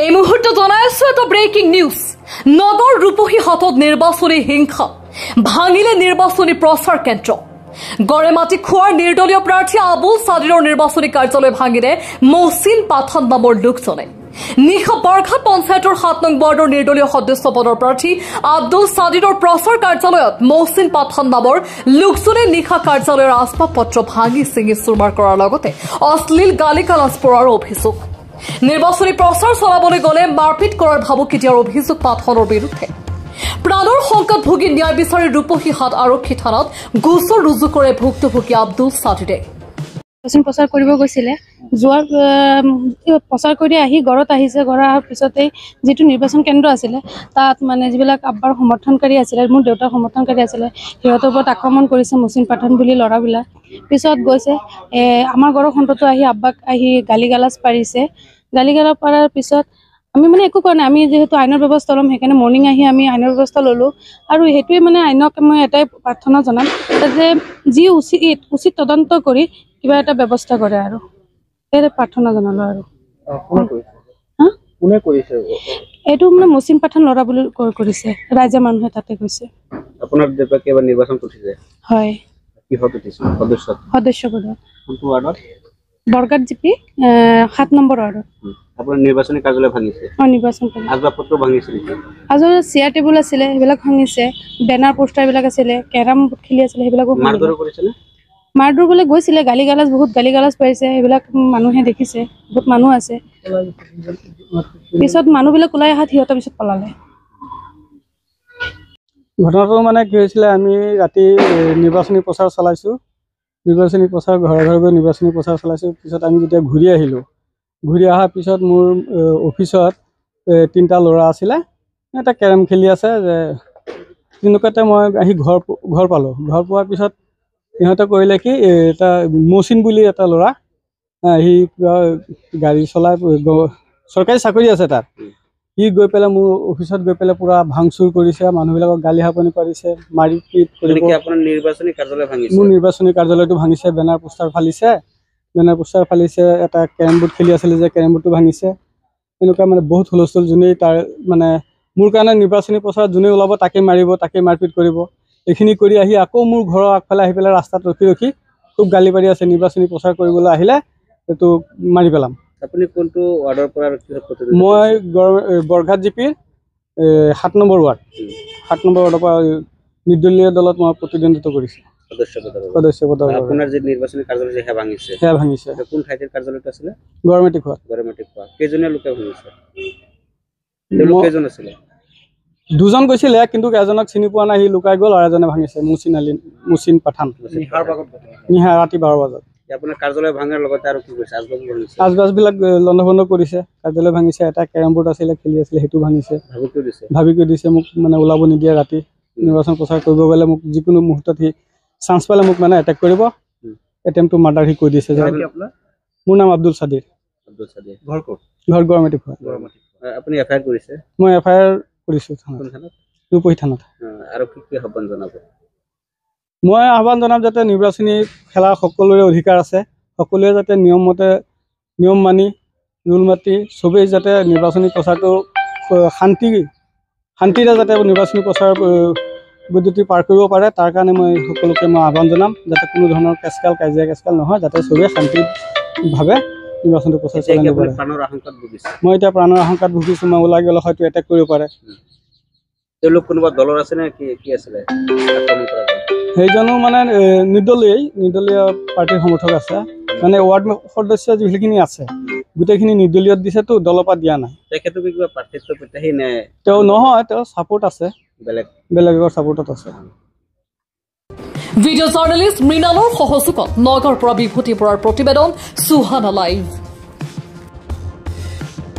এই মুহূৰ্তত জনাইছো এটা ব্ৰেকিং নিউজ নগৰ ৰূপহী হাতত নিৰ্বাচনী হিংসা ভাঙিলে নিৰ্বাচনী প্ৰচাৰ কেন্দ্ৰ গড়েমাটি খোৱাৰ নিৰ্দলীয় প্ৰাৰ্থী আবুল সাদিৰৰ নিৰ্বাচনী কাৰ্যালয় ভাঙিলে মহচিন পাঠান নামৰ লোকজনে নিশা বৰঘাট পঞ্চায়তৰ 7 নং ৱাৰ্ডৰ নিৰ্দলীয় সদস্য পদৰ প্ৰাৰ্থী আব্দুল সাদিৰৰ প্ৰচাৰ কাৰ্যালয়ত মহচিন পাঠান নামৰ লোকজনে নিশা কাৰ্যালয়ৰ আচবাব পত্ৰ ভাঙি চিঙি চুৰমাৰ কৰাৰ লগতে অশ্লীল গালি গালাজ পৰাৰ অভিযোগ নিৰ্বাচনী প্ৰচাৰ চলাবলৈ গলে মাৰপিট কৰাৰ ভাবুকি দিয়াৰ অভিযোগ পাঠনৰ বিৰুদ্ধে প্ৰাণৰ সংকট ভুগি ন্যায় বিচাৰি ৰূপহী হাট আৰক্ষী থানাত গোচৰ ৰুজু কৰে ভুক্তভোগী আব্দুল সাদিৰে প্ৰচাৰ কৰিব গৈছিলে যোৱাৰ প্ৰচাৰ কৰি আহি ঘৰত আহিছে ঘৰ অহাৰ পিছতে যেটো নিৰ্বাচন কেন্দ্ৰ আছিলে তাত মানে যিবিলাক আব্বাৰ সমৰ্থনকাৰী আছিলে মোৰ দেউতাৰ সমৰ্থনকাৰী আছিলে সিহঁতৰ ওপৰত আক্ৰমণ কৰিছে মহচিন পাঠান বুলি লৰাবিলাক পিছত গৈছে আমাৰ ঘৰৰ সন্ততো আহি আব্বাক আহি গালি গালাজ পাৰিছে গালি গালাজ পাৰাৰ পিছত আমি মানে একো কৰা নাই আমি যেহেতু আইনৰ ব্যৱস্থা লম সেইকাৰণে মৰ্নিং আহি আমি আইনৰ ব্যৱস্থা ললো আৰু হেতুৱে মানে আইনক মই এটাই প্ৰাৰ্থনা জনাম যে যি উচিত তদন্ত কৰি কিবা এটা ব্যৱস্থা কৰে আৰু এই প্ৰাৰ্থনা জনালো আৰু কোনে কৰিছে এটো মানে মহচিন পাঠান লৰা বুলি কৰিছে ৰাজ্য মানুহে তাতে কৈছে আপোনাৰ দেউতাক এবাৰ নিৰ্বাচন কৰিছে হয় কি হতেছে সদস্য পদ কোনটো ৱাৰ্ডত বৰগাট জিপি 7 নম্বৰ ৱাৰ্ডত আপোনাৰ নিৰ্বাচনী কাৰ্যালয় ভাঙিছে নিৰ্বাচন আজবাবপত্ৰ ভাঙিছে আজৰ চেয়াৰ টেবুল আছিলে সেইবিলাক ভাঙিছে বেনাৰ পোষ্টাৰ বিলাক আছিলে কেৰাম খেলি আছিলে সেইবিলাকো মাৰধৰ কৰিছে নে মাৰধৰ বলে গৈছিলে গালি গালাজ বহুত গালি গালাজ পাইছে সেইবিলাক মানুহে দেখিছে বহুত মানুহ আছে পিছত মানুহবিলাক ওলাই আহাত সিহঁতৰ পিছত পলালে ঘটনাটো মানে কি হৈছিল আমি ৰাতি নিৰ্বাচনী প্ৰচাৰ চলাইছো নিৰ্বাচনী প্ৰচাৰ ঘৰে ঘৰে গৈ নিৰ্বাচনী প্ৰচাৰ চলাইছো পিছত আমি যেতিয়া ঘূৰি আহিলো ঘূৰি অহাৰ পিছত মোৰ অফিচত 3টা ল'ৰা আছিলে এটা কেৰম খেলি আছে যে তেনেকুৱাতে মই আহি ঘৰ পালো ঘৰ পোৱাৰ পিছত ইহঁতে কৰিলে কি এটা মহচিন বুলি এটা ল'ৰা আহি গাড়ী চলাই চৰকাৰী চাকৰি আছে তাত সি গৈ পেলাই মোৰ অফিচত গৈ পেলাই পুৰা ভাংচুৰ কৰিছে মানুহবিলাকক গালি হাপনি কৰিছে মাৰি পিট কৰিব আপোনাৰ নিৰ্বাচনী কাৰ্যালয় ভাঙিছে মোৰ নিৰ্বাচনী কাৰ্যালয়টো ভাঙিছে বেনাৰ পোষ্টাৰ ফালিছে এটা কেৰম বোৰ্ড খেলি আছিল যে কেৰম বোৰ্ডটো ভাঙিছে এনেকুৱা মানে বহুত হুলস্থুল যোনে তাৰ মানে মোৰ কাৰণে নিৰ্বাচনী প্ৰচাৰত যোনে ওলাব তাকে মাৰিব তাকে মাৰপিট কৰিব এইখিনি কৰি আহি আকৌ মোৰ ঘৰৰ আগফালে আহি পেলাই ৰাস্তাত ৰখি খুব গালি পাৰি আছে নিৰ্বাচনী প্ৰচাৰ কৰিবলৈ আহিলে এইটো মাৰি পেলাম আপুনি কোনটো ৱাৰ্ডৰ পৰা মই বৰঘাট জিপিৰ 7 নম্বৰ ৱাৰ্ড 7 নম্বৰ ৱাৰ্ডৰ পৰা নিৰ্দলীয় দলত মই প্ৰতিদ্বন্দ্বিতা কৰিছো সদস্য পদৰ আপোনাৰ যে নিৰ্বাচনী কাৰ্যালয় যে ভাঙিছে কোন ঠাইৰ কাৰ্যালয়টো আছিল গড়মেটি খোৱা কেইজনীয়া লোকে ভাঙিছে তেওঁলোক কেইজন আছিল দুজন গৈছিলে কিন্তু এজনক চিনি পোৱা নাই সি লুকাই গ'ল আৰু এজনে ভাঙিছে মহচিন পাঠান নিশা ৰাতি 12 বজাত আপোনাৰ কাৰ্যালয় ভাঙাৰ লগতে আৰু কি কৰিছে আজবাজবিলাক লণ্ডভণ্ড কৰিছে কাৰ্যালয় ভাঙিছে এটা কেৰম বোৰ্ড আছিলে খেলি আছিলে সেইটো ভাঙিছে ভাবিকৈ দিছে মোক মানে ওলাব নিদিয়ে ৰাতি নিৰ্বাচন প্ৰচাৰ কৰিব গ'লে মোক যিকোনো মুহূৰ্তত সি চান্স পালে মোক মানে এটেক কৰিব এটেম্পটো মাৰ্ডাৰ সি কৈ দিছে মোৰ নাম আব্দুল সাদিৰ ঘৰ গড়মেটি খোৱা আপুনি এফআইআৰ কৰিছে মই এফআইআৰ কৰিছো থানাত ৰূপহী থানাত আৰু কি আহ্বান জনাব মই আহ্বান জনাম যাতে নিৰ্বাচনী খেলা সকলোৰে অধিকাৰ আছে সকলোৱে যাতে নিয়ম মানি ৰুল মাতি চবেই যাতে নিৰ্বাচনী প্ৰচাৰটো শান্তিৰে যাতে নিৰ্বাচনী প্ৰচাৰ পদ্ধতি পাৰ কৰিব পাৰে তাৰ কাৰণে মই সকলোকে মই আহ্বান জনাম যাতে কোনো ধৰণৰ কাজিয়া নহয় যাতে চবেই শান্তিভাৱে নিৰ্বাচনী প্ৰচাৰ চলাব পাৰে মই এতিয়া প্ৰাণৰ আশংকাত ভুগিছো মই ওলাই গ'লে হয়তো এটেক কৰিব পাৰে তেওঁলোক কোনোবা দলৰ আছে নে কি আছিলে সেইজনো মানে নিৰ্দলীয় পাৰ্টিৰ সমৰ্থক আছে মানে ৱাৰ্ড সদস্য যিখিনি আছে গোটেইখিনি নিৰ্দলীয়ত দিছেতো দলৰ পৰা দিয়া নাই তেখেতক কিবা পাৰ্টিত্ব প্ৰত্যাহি নাই তেওঁ নহয় তেওঁ সাপোৰ্ট আছে বেলেগৰ সাপোৰ্টত আছে ভিডিঅ' জাৰ্নেলিষ্ট মৃণালৰ সহযোগত নগৰৰ পৰা বিভূতি বৰাৰ প্ৰতিবেদন সুহানা লাইভ।